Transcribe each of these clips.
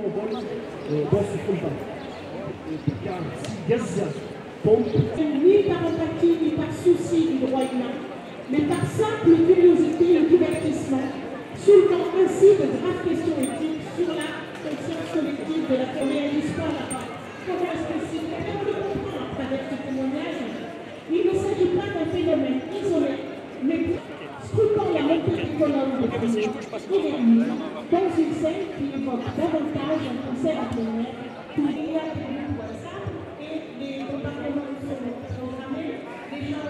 dans ce combat. Car si Gaza tombe, ni par empathie, ni par souci du droit humain, mais par simple curiosité et divertissement, soulevant ainsi de graves questions éthiques sur la conscience collective de la famille et l'histoire là-bas. Comment est-ce possible? On le comprend à travers ce témoignage. Il ne s'agit pas d'un phénomène isolé, mais scrutant la montée du colonne de crime évanouie dans une scène qui évoque davantage un concert à plein air, où il y a prévu WhatsApp et les bombardements sont programmés, les gens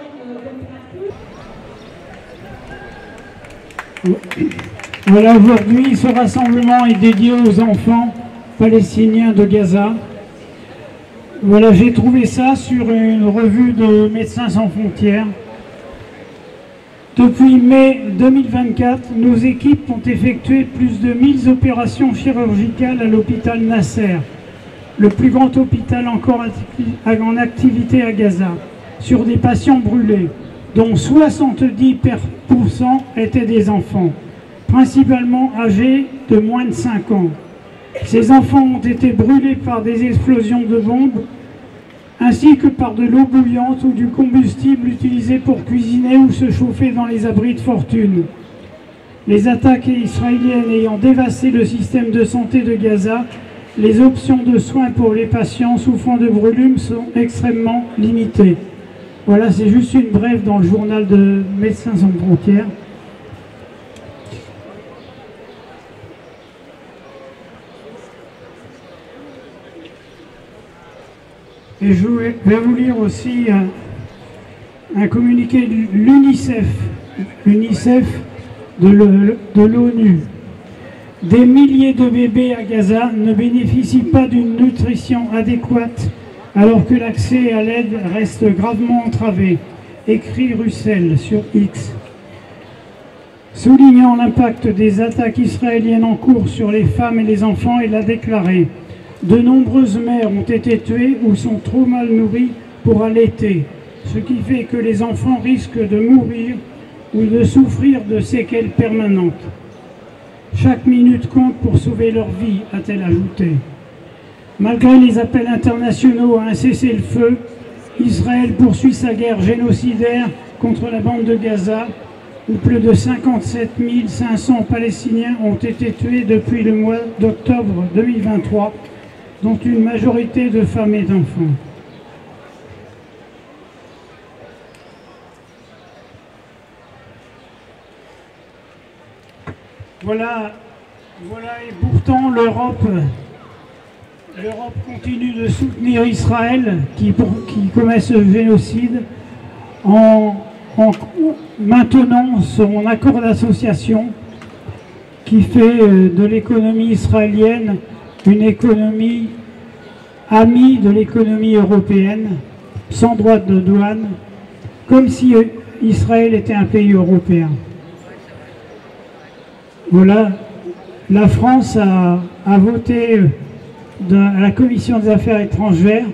Voilà, aujourd'hui, ce rassemblement est dédié aux enfants palestiniens de Gaza. Voilà, j'ai trouvé ça sur une revue de Médecins sans frontières. Depuis mai 2024, nos équipes ont effectué plus de 1000 opérations chirurgicales à l'hôpital Nasser, le plus grand hôpital encore en activité à Gaza, sur des patients brûlés, dont 70% étaient des enfants, principalement âgés de moins de 5 ans. Ces enfants ont été brûlés par des explosions de bombes, ainsi que par de l'eau bouillante ou du combustible utilisé pour cuisiner ou se chauffer dans les abris de fortune. Les attaques israéliennes ayant dévasté le système de santé de Gaza, les options de soins pour les patients souffrant de brûlures sont extrêmement limitées. Voilà, c'est juste une brève dans le journal de Médecins sans frontières. Et je vais vous lire aussi un communiqué de l'UNICEF de l'ONU. Des milliers de bébés à Gaza ne bénéficient pas d'une nutrition adéquate alors que l'accès à l'aide reste gravement entravé, écrit Russell sur X. Soulignant l'impact des attaques israéliennes en cours sur les femmes et les enfants, il a déclaré « De nombreuses mères ont été tuées ou sont trop mal nourries pour allaiter, ce qui fait que les enfants risquent de mourir ou de souffrir de séquelles permanentes. Chaque minute compte pour sauver leur vie », a-t-elle ajouté. Malgré les appels internationaux à un cessez-le-feu, Israël poursuit sa guerre génocidaire contre la bande de Gaza, où plus de 57 500 Palestiniens ont été tués depuis le mois d'octobre 2023, dont une majorité de femmes et d'enfants. Voilà, et pourtant l'Europe continue de soutenir Israël qui commet ce génocide en maintenant son accord d'association qui fait de l'économie israélienne une économie amie de l'économie européenne, sans droit de douane, comme si Israël était un pays européen. Voilà, la France a voté à la Commission des Affaires étrangères,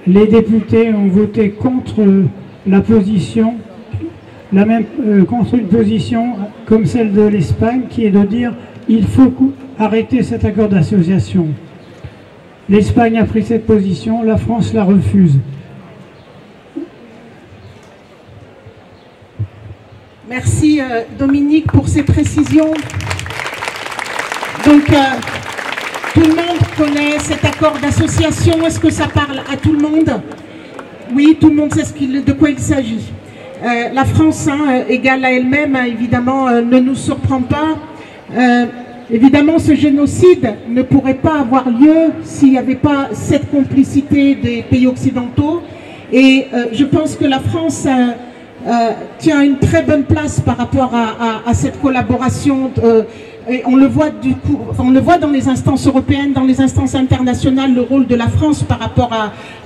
les députés ont voté contre la position, contre une position comme celle de l'Espagne, qui est de dire il faut arrêter cet accord d'association. L'Espagne a pris cette position, la France la refuse. Merci Dominique pour ces précisions. Donc tout le monde connaît cet accord d'association. Est-ce que ça parle à tout le monde? Oui, tout le monde sait de quoi il s'agit. La France, égale à elle-même, évidemment, ne nous surprend pas. Évidemment, ce génocide ne pourrait pas avoir lieu s'il n'y avait pas cette complicité des pays occidentaux. Et je pense que la France tient une très bonne place par rapport à cette collaboration. Et on le voit dans les instances européennes, dans les instances internationales, le rôle de la France par rapport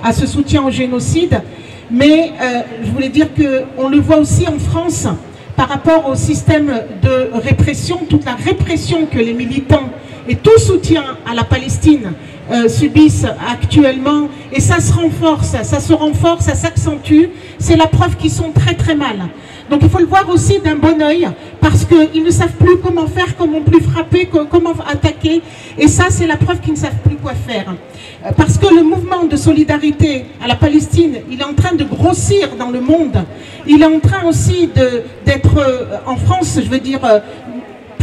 à ce soutien au génocide. Mais je voulais dire qu'on le voit aussi en France par rapport au système de répression, toute la répression que les militants et tout soutien à la Palestine subissent actuellement, et ça se renforce, ça s'accentue. C'est la preuve qu'ils sont très très mal. Donc il faut le voir aussi d'un bon œil parce qu'ils ne savent plus comment faire, comment plus frapper, comment attaquer. Et ça, c'est la preuve qu'ils ne savent plus quoi faire. Parce que le mouvement de solidarité à la Palestine, il est en train de grossir dans le monde. Il est en train aussi d'être en France, je veux dire,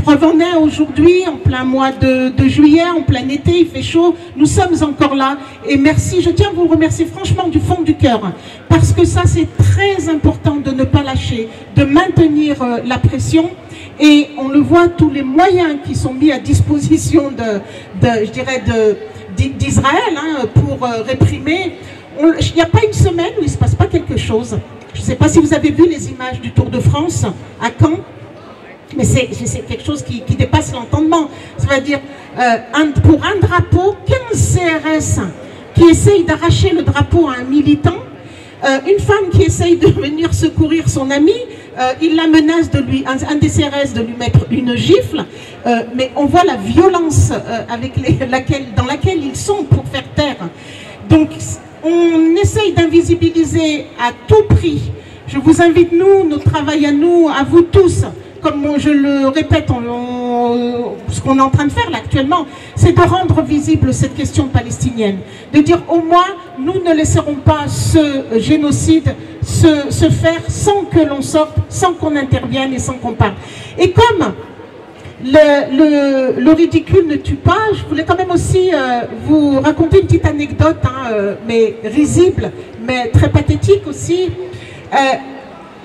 preuve en est aujourd'hui, en plein mois de juillet, en plein été, il fait chaud, nous sommes encore là. Et merci, je tiens à vous remercier franchement du fond du cœur, parce que ça c'est très important de ne pas lâcher, de maintenir la pression. Et on le voit, tous les moyens qui sont mis à disposition d'Israël pour réprimer. Il n'y a pas une semaine où il ne se passe pas quelque chose. Je ne sais pas si vous avez vu les images du Tour de France à Caen, mais c'est quelque chose qui dépasse l'entendement. Ça veut dire, pour un drapeau, 15 CRS qui essayent d'arracher le drapeau à un militant, une femme qui essaye de venir secourir son ami, il la menace de lui, un des CRS de lui mettre une gifle, mais on voit la violence dans laquelle ils sont pour faire taire. Donc on essaye d'invisibiliser à tout prix. Je vous invite, nous, notre travail à nous, à vous tous, comme je le répète, ce qu'on est en train de faire là actuellement, c'est de rendre visible cette question palestinienne. De dire au moins, nous ne laisserons pas ce génocide se faire sans que l'on sorte, sans qu'on intervienne et sans qu'on parle. Et comme le ridicule ne tue pas, je voulais quand même aussi vous raconter une petite anecdote, mais risible, mais très pathétique aussi.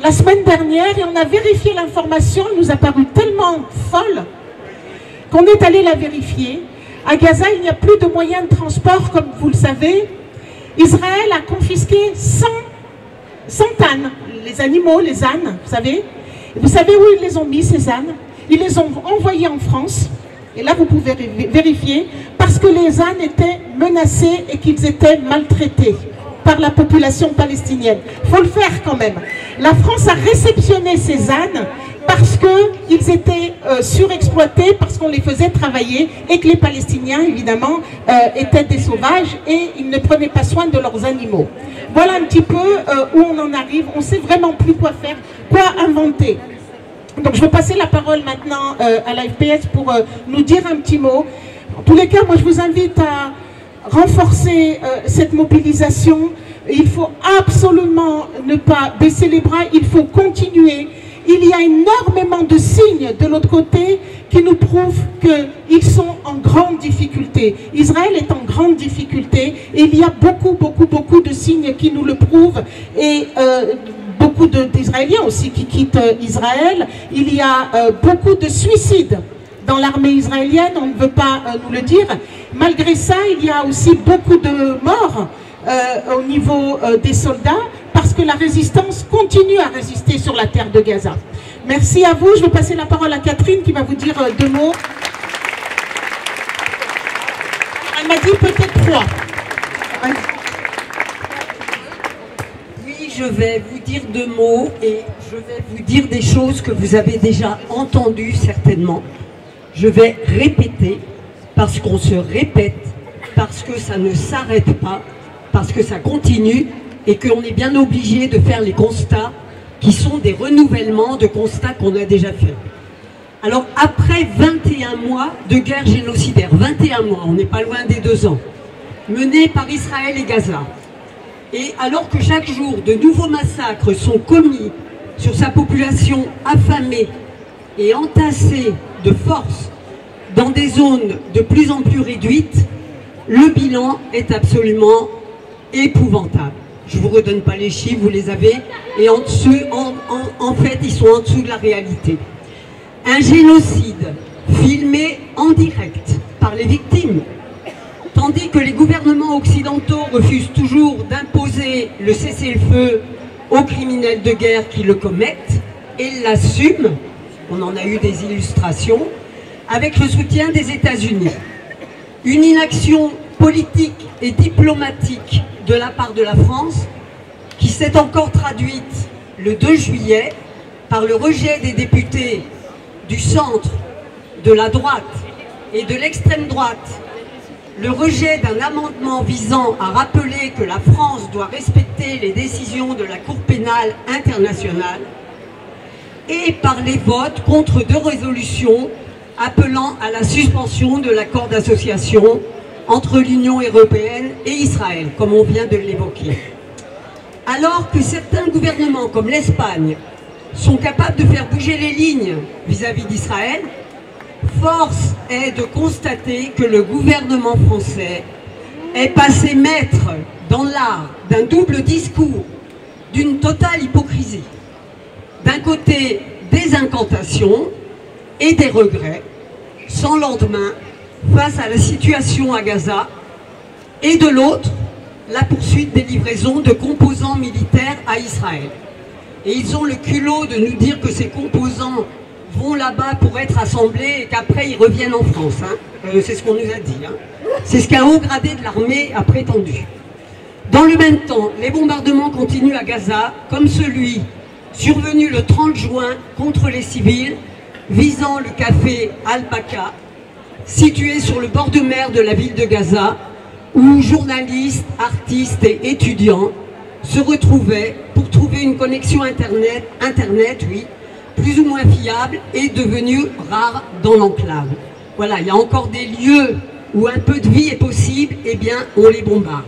La semaine dernière, et on a vérifié l'information, elle nous a paru tellement folle qu'on est allé la vérifier. À Gaza, il n'y a plus de moyens de transport, comme vous le savez. Israël a confisqué 100 ânes, les animaux, les ânes, vous savez. Et vous savez où ils les ont mis, ces ânes? Ils les ont envoyés en France, et là vous pouvez vérifier, parce que les ânes étaient menacés et qu'ils étaient maltraités par la population palestinienne. Il faut le faire quand même. La France a réceptionné ces ânes parce qu'ils étaient surexploités, parce qu'on les faisait travailler et que les Palestiniens, évidemment, étaient des sauvages et ils ne prenaient pas soin de leurs animaux. Voilà un petit peu où on en arrive. On ne sait vraiment plus quoi faire, quoi inventer. Donc je vais passer la parole maintenant à la FPS pour nous dire un petit mot. En tous les cas, moi je vous invite à renforcer cette mobilisation. Il faut absolument ne pas baisser les bras, il faut continuer. Il y a énormément de signes de l'autre côté qui nous prouvent qu'ils sont en grande difficulté. Israël est en grande difficulté et il y a beaucoup de signes qui nous le prouvent. Et beaucoup d'Israéliens aussi qui quittent Israël. Il y a beaucoup de suicides dans l'armée israélienne, on ne veut pas nous le dire. Malgré ça, il y a aussi beaucoup de morts au niveau des soldats, parce que la résistance continue à résister sur la terre de Gaza. Merci à vous. Je vais passer la parole à Catherine qui va vous dire 2 mots. Elle m'a dit peut-être 3. Oui, je vais vous dire 2 mots et je vais vous dire des choses que vous avez déjà entendues certainement. Je vais répéter parce qu'on se répète, parce que ça ne s'arrête pas, parce que ça continue et qu'on est bien obligé de faire les constats qui sont des renouvellements de constats qu'on a déjà faits. Alors après 21 mois de guerre génocidaire, 21 mois, on n'est pas loin des 2 ans, menés par Israël et Gaza, et alors que chaque jour de nouveaux massacres sont commis sur sa population affamée et entassée de force dans des zones de plus en plus réduites, le bilan est absolument épouvantable. Je ne vous redonne pas les chiffres, vous les avez, et en fait, ils sont en dessous de la réalité. Un génocide filmé en direct par les victimes, tandis que les gouvernements occidentaux refusent toujours d'imposer le cessez-le-feu aux criminels de guerre qui le commettent, et l'assument. On en a eu des illustrations, avec le soutien des États-Unis. Une inaction politique et diplomatique de la part de la France, qui s'est encore traduite le 2 juillet par le rejet des députés du centre, de la droite et de l'extrême droite, le rejet d'un amendement visant à rappeler que la France doit respecter les décisions de la Cour pénale internationale, et par les votes contre 2 résolutions appelant à la suspension de l'accord d'association entre l'Union européenne et Israël, comme on vient de l'évoquer. Alors que certains gouvernements, comme l'Espagne, sont capables de faire bouger les lignes vis-à-vis d'Israël, force est de constater que le gouvernement français est passé maître dans l'art d'un double discours, d'une totale hypocrisie. D'un côté, des incantations et des regrets, sans lendemain, face à la situation à Gaza, et de l'autre, la poursuite des livraisons de composants militaires à Israël. Et ils ont le culot de nous dire que ces composants vont là-bas pour être assemblés et qu'après ils reviennent en France. C'est ce qu'on nous a dit. C'est ce qu'un haut gradé de l'armée a prétendu. Dans le même temps, les bombardements continuent à Gaza, comme celui survenu le 30 juin contre les civils, visant le café Al-Baka, situé sur le bord de mer de la ville de Gaza, où journalistes, artistes et étudiants se retrouvaient pour trouver une connexion Internet, oui, plus ou moins fiable et devenue rare dans l'enclave. Voilà, il y a encore des lieux où un peu de vie est possible, eh bien, on les bombarde.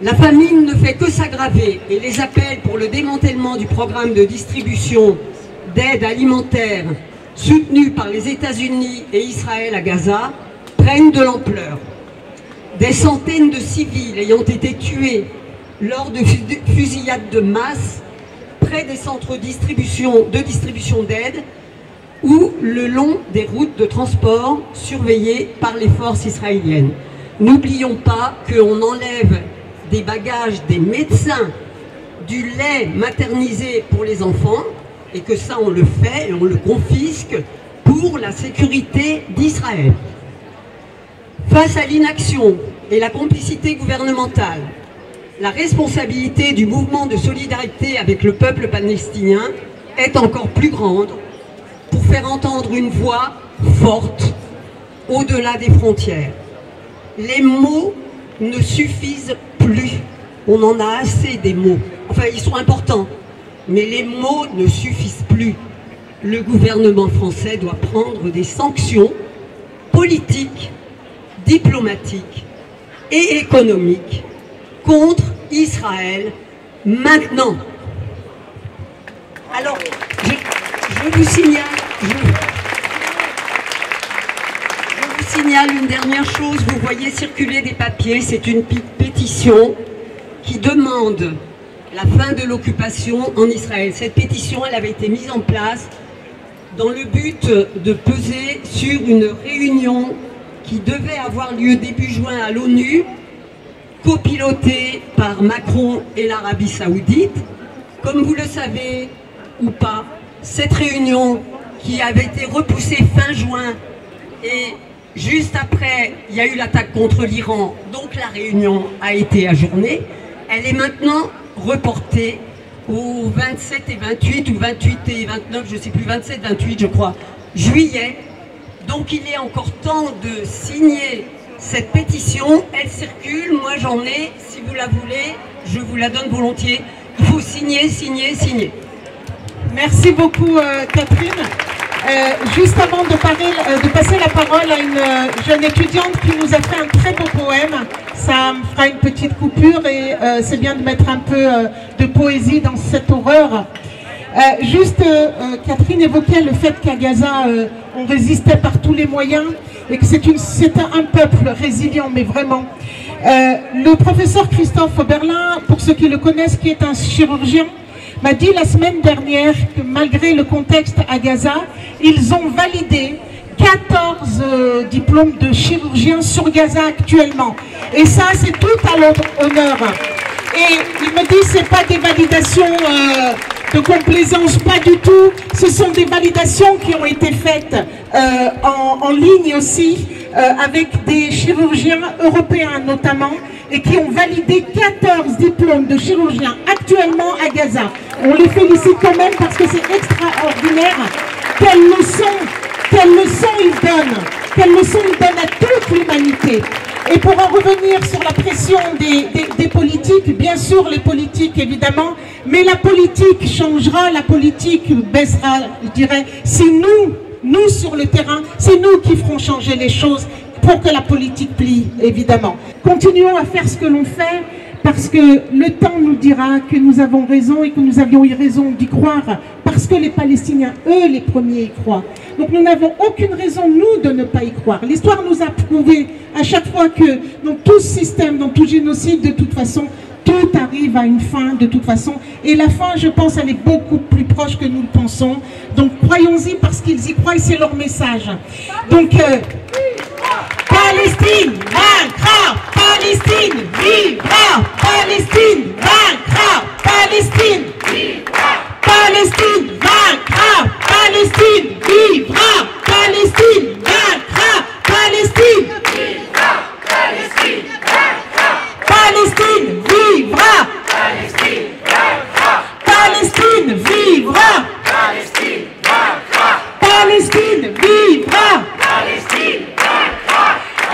La famine ne fait que s'aggraver et les appels pour le démantèlement du programme de distribution d'aide alimentaire soutenu par les États-Unis et Israël à Gaza prennent de l'ampleur. Des centaines de civils ayant été tués lors de fusillades de masse près des centres de distribution d'aide ou le long des routes de transport surveillées par les forces israéliennes. N'oublions pas qu'on enlève des bagages des médecins, du lait maternisé pour les enfants, et que ça on le fait et on le confisque pour la sécurité d'Israël. Face à l'inaction et la complicité gouvernementale, la responsabilité du mouvement de solidarité avec le peuple palestinien est encore plus grande pour faire entendre une voix forte au-delà des frontières. Les mots ne suffisent plus. On en a assez des mots. Enfin, ils sont importants, mais les mots ne suffisent plus. Le gouvernement français doit prendre des sanctions politiques, diplomatiques et économiques contre Israël maintenant. Alors, je vous signale une dernière chose. Vous voyez circuler des papiers. C'est une pétition qui demande la fin de l'occupation en Israël. Cette pétition, elle avait été mise en place dans le but de peser sur une réunion qui devait avoir lieu début juin à l'ONU, copilotée par Macron et l'Arabie Saoudite. Comme vous le savez ou pas, cette réunion qui avait été repoussée fin juin et juste après, il y a eu l'attaque contre l'Iran, donc la réunion a été ajournée. Elle est maintenant reportée au 27 et 28, ou 28 et 29, je ne sais plus, 27, 28 je crois, juillet. Donc il est encore temps de signer cette pétition. Elle circule, moi j'en ai, si vous la voulez, je vous la donne volontiers. Il faut signer, signer, signer. Merci beaucoup Catherine. Juste avant de passer la parole à une jeune étudiante qui nous a fait un très beau poème, ça me fera une petite coupure et c'est bien de mettre un peu de poésie dans cette horreur. Catherine évoquait le fait qu'à Gaza, on résistait par tous les moyens et que c'est un peuple résilient, mais vraiment. Le professeur Christophe Oberlin, pour ceux qui le connaissent, qui est un chirurgien, m'a dit la semaine dernière que malgré le contexte à Gaza, ils ont validé 14 diplômes de chirurgiens sur Gaza actuellement. Et ça, c'est tout à notre honneur. Et il me dit, c'est pas des validations de complaisance, pas du tout. Ce sont des validations qui ont été faites en ligne aussi, avec des chirurgiens européens notamment, et qui ont validé 14 diplômes de chirurgiens actuellement à Gaza. On les félicite quand même parce que c'est extraordinaire. Quelle leçon ils donnent à toute l'humanité. Et pour en revenir sur la pression des politiques, bien sûr les politiques évidemment, Mais la politique changera, la politique baissera, je dirais. C'est nous sur le terrain, c'est nous qui ferons changer les choses pour que la politique plie, évidemment. Continuons à faire ce que l'on fait, parce que le temps nous dira que nous avons raison et que nous avions eu raison d'y croire, parce que les Palestiniens, eux, les premiers y croient. Donc nous n'avons aucune raison, nous, de ne pas y croire. L'histoire nous a prouvé à chaque fois que dans tout système, dans tout génocide, de toute façon, tout arrive à une fin de toute façon. Et la fin, je pense, elle est beaucoup plus proche que nous le pensons. Donc croyons-y parce qu'ils y croient et c'est leur message. Donc, Palestine vaincra, Palestine vivra, Palestine vaincra, Palestine vivra, Palestine vaincra, Palestine vivra, Palestine vaincra, Palestine vivra, Palestine vaincra, Palestine vivra, Palestine vaincra, Palestine vivra, Palestine vaincra, Palestine vivra, Palestine vaincra.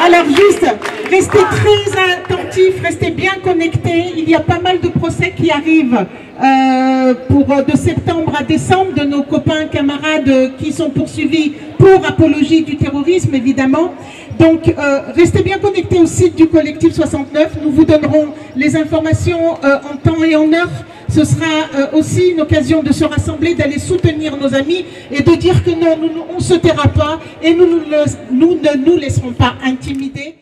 Alors juste, restez très attentifs, restez bien connectés. Il y a pas mal de procès qui arrivent de septembre à décembre de nos copains, camarades qui sont poursuivis pour apologie du terrorisme, évidemment. Donc, restez bien connectés au site du Collectif 69. Nous vous donnerons les informations en temps et en heure. Ce sera aussi une occasion de se rassembler, d'aller soutenir nos amis et de dire que non, on ne se taira pas et nous ne nous laisserons pas intimider.